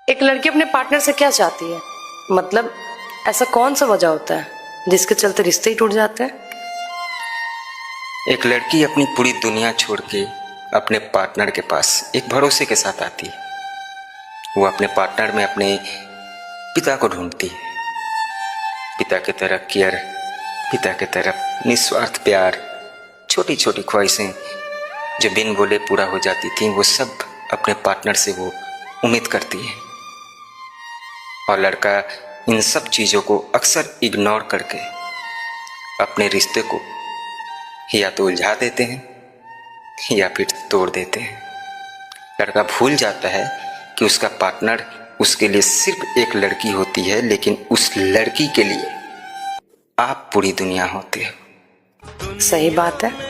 एक लड़की अपने पार्टनर से क्या चाहती है? मतलब ऐसा कौन सा वजह होता है जिसके चलते रिश्ते ही टूट जाते हैं? एक लड़की अपनी पूरी दुनिया छोड़ के अपने पार्टनर के पास एक भरोसे के साथ आती है। वो अपने पार्टनर में अपने पिता को ढूंढती है। पिता की तरह केयर, पिता की तरफ निस्वार्थ प्यार, छोटी छोटी ख्वाहिशें जो बिन बोले पूरा हो जाती थी, वो सब अपने पार्टनर से वो उम्मीद करती है। और लड़का इन सब चीज़ों को अक्सर इग्नोर करके अपने रिश्ते को या तो उलझा देते हैं या फिर तोड़ देते हैं। लड़का भूल जाता है कि उसका पार्टनर उसके लिए सिर्फ एक लड़की होती है, लेकिन उस लड़की के लिए आप पूरी दुनिया होते हो। सही बात है।